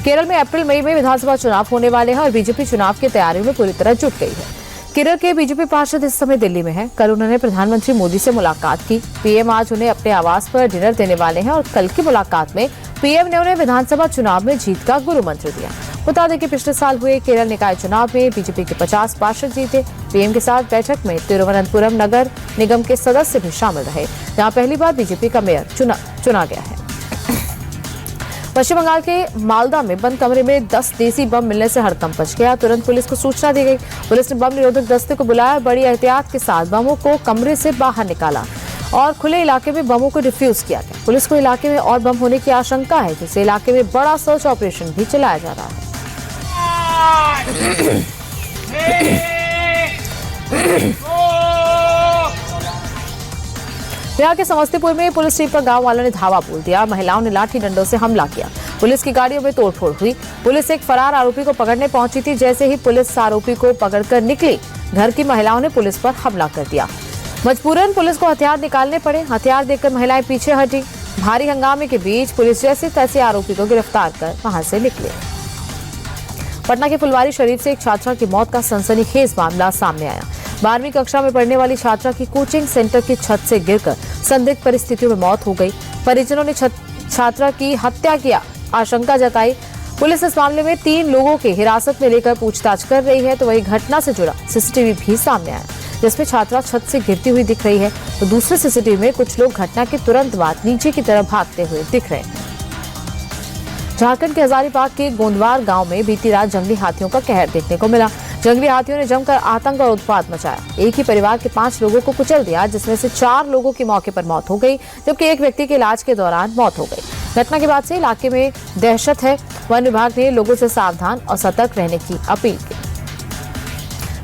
केरल में अप्रैल मई में विधानसभा चुनाव होने वाले हैं और बीजेपी चुनाव की तैयारियों में पूरी तरह जुट गई है। केरल के बीजेपी पार्षद इस समय दिल्ली में हैं। कल उन्होंने प्रधानमंत्री मोदी से मुलाकात की। पीएम आज उन्हें अपने आवास पर डिनर देने वाले हैं और कल की मुलाकात में पीएम ने उन्हें विधानसभा चुनाव में जीत का गुरु मंत्र दिया। बता दें कि पिछले साल हुए केरल निकाय चुनाव में बीजेपी के 50 पार्षद जीते। पीएम के साथ बैठक में तिरुवनंतपुरम नगर निगम के सदस्य भी शामिल रहे, जहां पहली बार बीजेपी का मेयर चुना गया है। पश्चिम बंगाल के मालदा में बंद कमरे में 10 देसी बम मिलने से हड़कंप मच गया। तुरंत पुलिस को सूचना दी गई। पुलिस ने बम निरोधक दस्ते को बुलाया और बड़ी एहतियात के साथ बमों को कमरे से बाहर निकाला और खुले इलाके में बमों को डिफ्यूज किया गया। पुलिस को इलाके में और बम होने की आशंका है, जिससे इलाके में बड़ा सर्च ऑपरेशन भी चलाया जा रहा है। बिहार के समस्तीपुर में पुलिस टीम पर गांव वालों ने धावा बोल दिया। महिलाओं ने लाठी डंडों से हमला किया। पुलिस की गाड़ियों में तोड़फोड़ हुई। पुलिस एक फरार आरोपी को पकड़ने पहुंची थी। जैसे ही पुलिस आरोपी को पकड़कर निकली, घर की महिलाओं ने पुलिस पर हमला कर दिया। मजबूरन पुलिस को हथियार निकालने पड़े। हथियार देखकर महिलाएं पीछे हटी। भारी हंगामे के बीच पुलिस जैसे तैसे आरोपी को गिरफ्तार कर वहां से निकले। पटना के फुलवारी शरीफ से एक छात्रा की मौत का सनसनीखेज मामला सामने आया। 12वीं कक्षा में पढ़ने वाली छात्रा की कोचिंग सेंटर की छत से गिरकर संदिग्ध परिस्थितियों में मौत हो गई। परिजनों ने छात्रा की हत्या की आशंका जताई। पुलिस इस मामले में 3 लोगों के हिरासत में लेकर पूछताछ कर रही है। तो वही घटना से जुड़ा सीसीटीवी भी सामने आया, जिसमें छात्रा छत से गिरती हुई दिख रही है। तो दूसरे सीसीटीवी में कुछ लोग घटना के तुरंत बाद नीचे की तरफ भागते हुए दिख रहे हैं। झारखंड के हजारीबाग के गोंदवार गांव में बीती रात जंगली हाथियों का कहर देखने को मिला। जंगली हाथियों ने जमकर आतंक और उत्पात मचाया। एक ही परिवार के 5 लोगों को कुचल दिया, जिसमें से 4 लोगों की मौके पर मौत हो गई, जबकि एक व्यक्ति के इलाज के दौरान मौत हो गई। घटना के बाद से इलाके में दहशत है। वन विभाग ने लोगों से सावधान और सतर्क रहने की अपील की।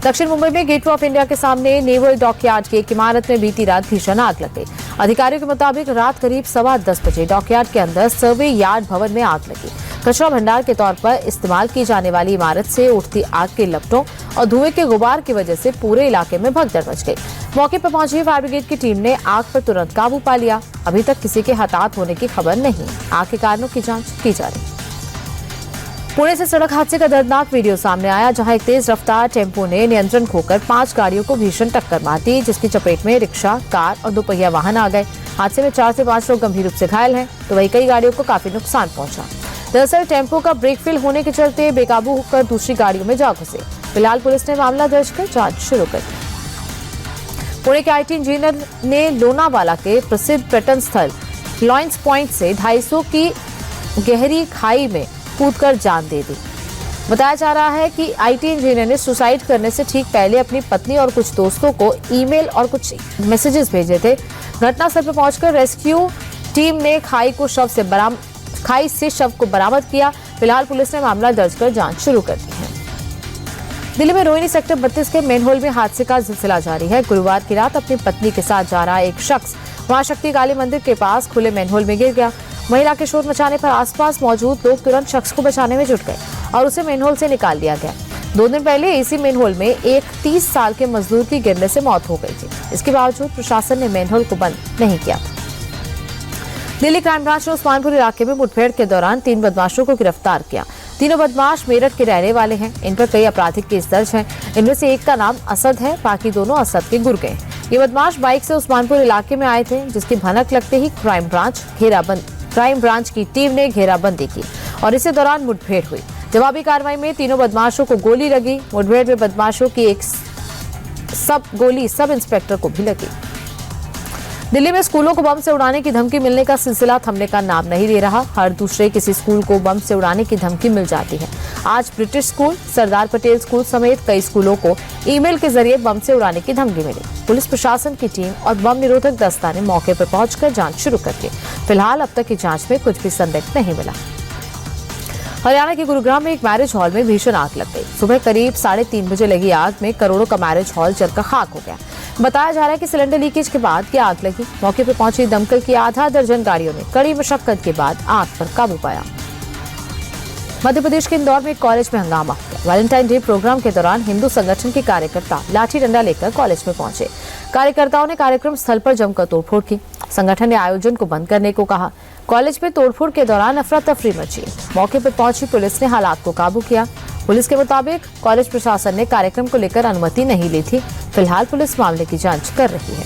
दक्षिण मुंबई में गेटवे ऑफ इंडिया के सामने नेवल डॉकयार्ड की एक इमारत में बीती रात भीषण आग लग गई। अधिकारियों के मुताबिक रात करीब 10:15 बजे डॉकयार्ड के अंदर सर्वे यार्ड भवन में आग लगी। कचरा भंडार के तौर पर इस्तेमाल की जाने वाली इमारत से उठती आग के लपटों और धुएं के गुबार की वजह से पूरे इलाके में भगदड़ मच गई। मौके पर पहुंची फायर ब्रिगेड की टीम ने आग पर तुरंत काबू पा लिया। अभी तक किसी के हताहत होने की खबर नहीं। आग के कारणों की जांच की जा रही है। पुणे से सड़क हादसे का दर्दनाक वीडियो सामने आया, जहां एक तेज रफ्तार टेम्पो ने नियंत्रण खोकर 5 गाड़ियों को भीषण टक्कर मार दी, जिसकी चपेट में रिक्शा, कार और 2 पहिया वाहन आ गए। हादसे में 4 से 5 लोग गंभीर रूप से घायल हैं, तो वही कई गाड़ियों को काफी नुकसान पहुंचा। दरअसल टेम्पो का ब्रेक फेल होने के चलते बेकाबू होकर दूसरी गाड़ियों में जा घुसे। फिलहाल पुलिस ने मामला दर्ज कर जांच शुरू कर दी। पुणे के आईटी इंजीनियर ने लोनावाला के प्रसिद्ध पर्यटन स्थल लॉयंस पॉइंट से 250 की गहरी खाई में कूदकर जान दे दी। बताया जा रहा है कि आईटी इंजीनियर ने सुसाइड करने से ठीक पहले अपनी पत्नी और कुछ दोस्तों को ईमेल और कुछ मैसेजेस भेजे थे। घटनास्थल पर पहुंचकर रेस्क्यू टीम ने खाई से शव को बरामद किया। फिलहाल पुलिस ने मामला दर्ज कर जांच शुरू कर दी है। दिल्ली में रोहिणी सेक्टर 32 के मेनहोल में हादसे का सिलसिला जारी है। गुरुवार की रात अपनी पत्नी के साथ जा रहा एक शख्स वहां शक्ति काली मंदिर के पास खुले मेनहोल में गिर गया। महिला के शोर मचाने पर आसपास मौजूद लोग तुरंत शख्स को बचाने में जुट गए और उसे मेनहोल से निकाल दिया गया। 2 दिन पहले इसी मेनहोल में एक 30 साल के मजदूर की गिरने से मौत हो गई थी। इसके बावजूद प्रशासन ने मेनहोल को बंद नहीं किया था। दिल्ली क्राइम ब्रांच ने उस्मानपुर इलाके में मुठभेड़ के दौरान 3 बदमाशों को गिरफ्तार किया। तीनों बदमाश मेरठ के रहने वाले हैं। इन पर कई आपराधिक केस दर्ज हैं। इनमें से एक का नाम असद है, बाकी दोनों असद के गुर्गे हैं। ये बदमाश बाइक से उस्मानपुर इलाके में आए थे, जिसकी भनक लगते ही क्राइम ब्रांच की टीम ने घेराबंदी की और इसी दौरान मुठभेड़ हुई। जवाबी कार्रवाई में तीनों बदमाशों को गोली लगी। मुठभेड़ में बदमाशों की एक गोली सब इंस्पेक्टर को भी लगी। दिल्ली में स्कूलों को बम से उड़ाने की धमकी मिलने का सिलसिला थमने का नाम नहीं ले रहा। हर दूसरे किसी स्कूल को बम से उड़ाने की धमकी मिल जाती है। आज British school, Sardar Patel school समेत कई स्कूलों को ईमेल के जरिए बम से उड़ाने की धमकी मिली। पुलिस प्रशासन की टीम और बम निरोधक दस्ता ने मौके पर पहुंचकर जांच शुरू कर दी। फिलहाल अब तक की जांच में कुछ भी संदिग्ध नहीं मिला। हरियाणा के गुरुग्राम में एक मैरिज हॉल में भीषण आग लग गई। सुबह करीब 3:30 बजे लगी आग में करोड़ों का मैरिज हॉल जलकर खाक हो गया। बताया जा रहा है कि सिलेंडर लीकेज के बाद की आग लगी। मौके पर पहुंची दमकल की आधा दर्जन गाड़ियों ने कड़ी मशक्कत के बाद आग पर काबू पाया। मध्य प्रदेश के इंदौर में एक कॉलेज में हंगामा हो गया। वैलेंटाइन डे प्रोग्राम के दौरान हिंदू संगठन के कार्यकर्ता लाठी डंडा लेकर कॉलेज में पहुंचे। कार्यकर्ताओं ने कार्यक्रम स्थल पर जमकर तोड़फोड़ की। संगठन ने आयोजन को बंद करने को कहा। कॉलेज में तोड़फोड़ के दौरान अफरा तफरी मची। मौके पर पहुंची पुलिस ने हालात को काबू किया। पुलिस के मुताबिक कॉलेज प्रशासन ने कार्यक्रम को लेकर अनुमति नहीं ली थी। फिलहाल पुलिस मामले की जांच कर रही है।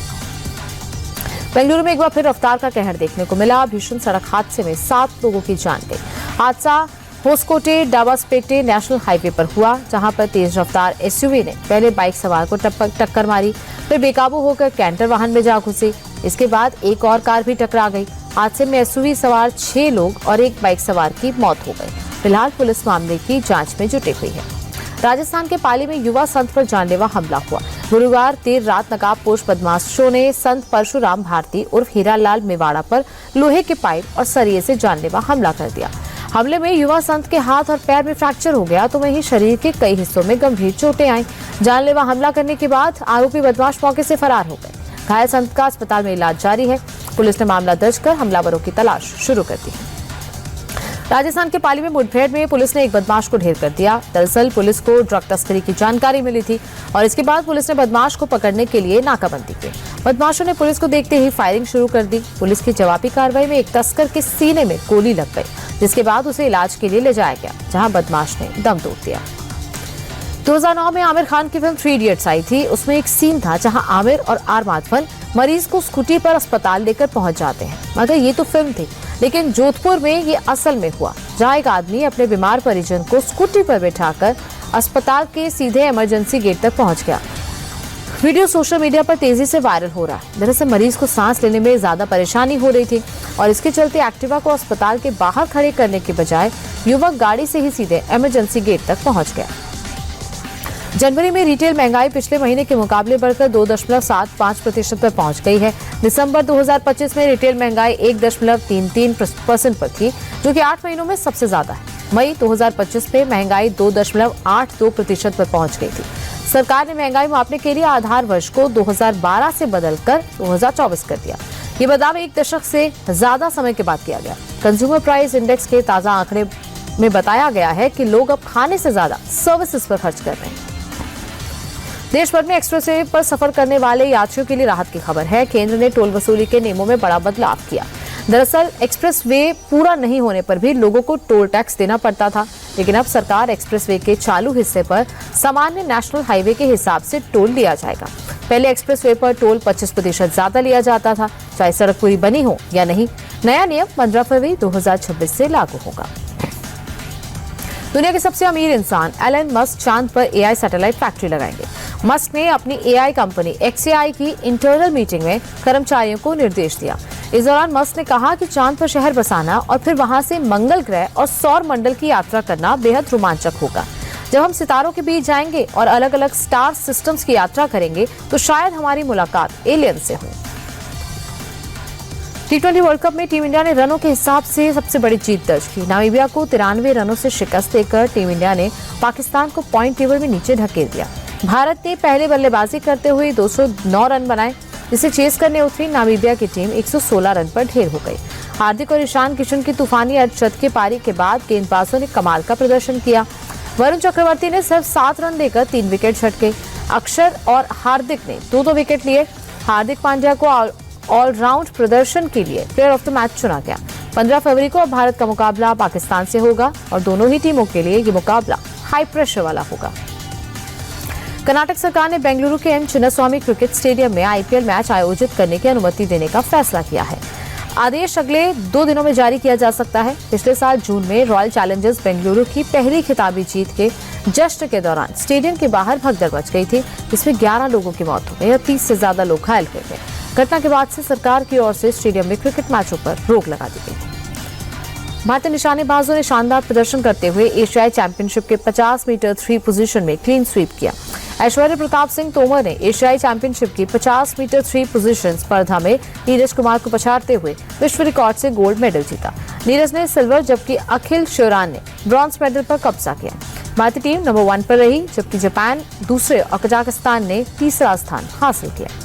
बेंगलुरु में एक बार फिर रफ्तार का कहर देखने को मिला। भीषण सड़क हादसे में 7 लोगों की जान गई। हादसा होसकोटे डाबासपेटे नेशनल हाईवे पर हुआ, जहां पर तेज रफ्तार एसयूवी ने पहले बाइक सवार को टक्कर मारी, फिर बेकाबू होकर कैंटर वाहन में जा घुसी। इसके बाद एक और कार भी टकरा गई। हादसे में एसयूवी सवार 6 लोग और एक बाइक सवार की मौत हो गई। फिलहाल पुलिस मामले की जांच में जुटी हुई है। राजस्थान के पाली में युवा संत पर जानलेवा हमला हुआ। गुरुवार देर रात नकाबपोश बदमाशों ने संत परशुराम भारती उर्फ हीरालाल मेवाड़ा पर लोहे के पाइप और सरिये से जानलेवा हमला कर दिया। हमले में युवा संत के हाथ और पैर में फ्रैक्चर हो गया तो वहीं शरीर के कई हिस्सों में गंभीर चोटें आईं। जानलेवा हमला करने के बाद आरोपी बदमाश मौके से फरार हो गए। घायल संत का अस्पताल में इलाज जारी है। पुलिस ने मामला दर्ज कर हमलावरों की तलाश शुरू कर दी है। राजस्थान के पाली में मुठभेड़ में पुलिस ने एक बदमाश को ढेर कर दिया। दरअसल पुलिस को ड्रग तस्करी की जानकारी मिली थी और इसके बाद पुलिस ने बदमाश को पकड़ने के लिए नाकाबंदी की। बदमाशों ने पुलिस को देखते ही फायरिंग शुरू कर दी। पुलिस की जवाबी कार्रवाई में एक तस्कर के सीने में गोली लग गई, जिसके बाद उसे इलाज के लिए ले जाया गया, जहां बदमाश ने दम तोड़ दिया। 2009 में आमिर खान की फिल्म 3 इडियट्स आई थी। उसमें एक सीन था जहां आमिर और आर माधवन मरीज को स्कूटी पर अस्पताल लेकर पहुंच जाते हैं, मगर ये तो फिल्म थी। लेकिन जोधपुर में ये असल में हुआ, जहां एक आदमी अपने बीमार परिजन को स्कूटी पर बिठाकर अस्पताल के सीधे इमरजेंसी गेट तक पहुंच गया। वीडियो सोशल मीडिया पर तेजी से वायरल हो रहा है। दरअसल मरीज को सांस लेने में ज्यादा परेशानी हो रही थी और इसके चलते एक्टिवा को अस्पताल के बाहर खड़े करने के बजाय युवक गाड़ी से ही सीधे इमरजेंसी गेट तक पहुंच गया। जनवरी में रिटेल महंगाई पिछले महीने के मुकाबले बढ़कर 2.75% पर पहुंच गई है। दिसंबर 2025 में रिटेल महंगाई 1.33% पर थी, जो कि 8 महीनों में सबसे ज्यादा है। मई 2025 में महंगाई 2.82% पर पहुंच गई थी। सरकार ने महंगाई मापने के लिए आधार वर्ष को 2012 से बदलकर 2024 कर दिया। ये बदलाव 1 दशक से ज्यादा समय के बाद किया गया। कंज्यूमर प्राइस इंडेक्स के ताजा आंकड़े में बताया गया है कि लोग अब खाने से ज्यादा सर्विसेज पर खर्च कर रहे हैं। देश भर में एक्सप्रेसवे पर सफर करने वाले यात्रियों के लिए राहत की खबर है। केंद्र ने टोल वसूली के नियमों में बड़ा बदलाव किया। दरअसल एक्सप्रेसवे पूरा नहीं होने पर भी लोगों को टोल टैक्स देना पड़ता था, लेकिन अब सरकार एक्सप्रेसवे के चालू हिस्से पर सामान्य नेशनल हाईवे के हिसाब से टोल लिया जाएगा। पहले एक्सप्रेसवे पर टोल 25% ज्यादा लिया जाता था, चाहे सड़क पूरी बनी हो या नहीं। नया नियम 15 फरवरी 2026 से लागू होगा। दुनिया के सबसे अमीर इंसान एलन मस्क चांद पर एआई सैटेलाइट फैक्ट्री लगाएंगे। मस्क ने अपनी एआई कंपनी XAI की इंटरनल मीटिंग में कर्मचारियों को निर्देश दिया। इस दौरान मस्क ने कहा कि चांद पर शहर बसाना और फिर वहां से मंगल ग्रह और सौर मंडल की यात्रा करना बेहद रोमांचक होगा। जब हम सितारों के बीच जाएंगे और अलग अलग स्टार सिस्टम्स की यात्रा करेंगे तो शायद हमारी मुलाकात एलियन से हो। T20 वर्ल्ड कप में टीम इंडिया ने रनों के हिसाब से सबसे बड़ी जीत दर्ज की। नामीबिया को 93 रनों से शिकस्त देकर टीम इंडिया ने पाकिस्तान को पॉइंट टेबल में नीचे ढकेल दिया। भारत ने पहले बल्लेबाजी करते हुए 209 रन बनाए, जिसे चेस करने उतरी नामीबिया की टीम 116 रन पर ढेर हो गई। हार्दिक और ईशान किशन की तूफानी अर्धशतक की पारी के बाद गेंदबाजों ने कमाल का प्रदर्शन किया। वरुण चक्रवर्ती ने सिर्फ 7 रन देकर 3 विकेट झटके। अक्षर और हार्दिक ने 2-2 विकेट लिए। हार्दिक पांड्या को ऑलराउंड प्रदर्शन के लिए प्लेयर ऑफ द मैच चुना गया। 15 फरवरी को अब भारत का मुकाबला पाकिस्तान से होगा और दोनों ही टीमों के लिए ये मुकाबला हाई प्रेशर वाला होगा। कर्नाटक सरकार ने बेंगलुरु के एम चिन्नास्वामी क्रिकेट स्टेडियम में IPL मैच आयोजित करने की अनुमति देने का फैसला किया है। आदेश अगले 2 दिनों में जारी किया जा सकता है। पिछले साल जून में रॉयल चैलेंजर्स बेंगलुरु की पहली खिताबी जीत के जश्न के दौरान स्टेडियम के बाहर भगदड़ मच गई थी, जिसमें 11 लोगों की मौत हो गई और 30 से ज्यादा लोग घायल हुए थे। घटना के बाद से सरकार की ओर से स्टेडियम में क्रिकेट मैचों पर रोक लगा दी गई। भारतीय निशानेबाजों ने शानदार प्रदर्शन करते हुए एशियाई चैंपियनशिप के 50 मीटर 3 पोजीशन में क्लीन स्वीप किया। ऐश्वर्य प्रताप सिंह तोमर ने एशियाई चैंपियनशिप की 50 मीटर 3 पोजीशन स्पर्धा में नीरज कुमार को पछाड़ते हुए विश्व रिकॉर्ड से गोल्ड मेडल जीता। नीरज ने सिल्वर जबकि अखिल श्योरान ने ब्रॉन्ज मेडल पर कब्जा किया। भारतीय टीम नंबर 1 पर रही, जबकि जापान दूसरे और कजाकिस्तान ने तीसरा स्थान हासिल किया।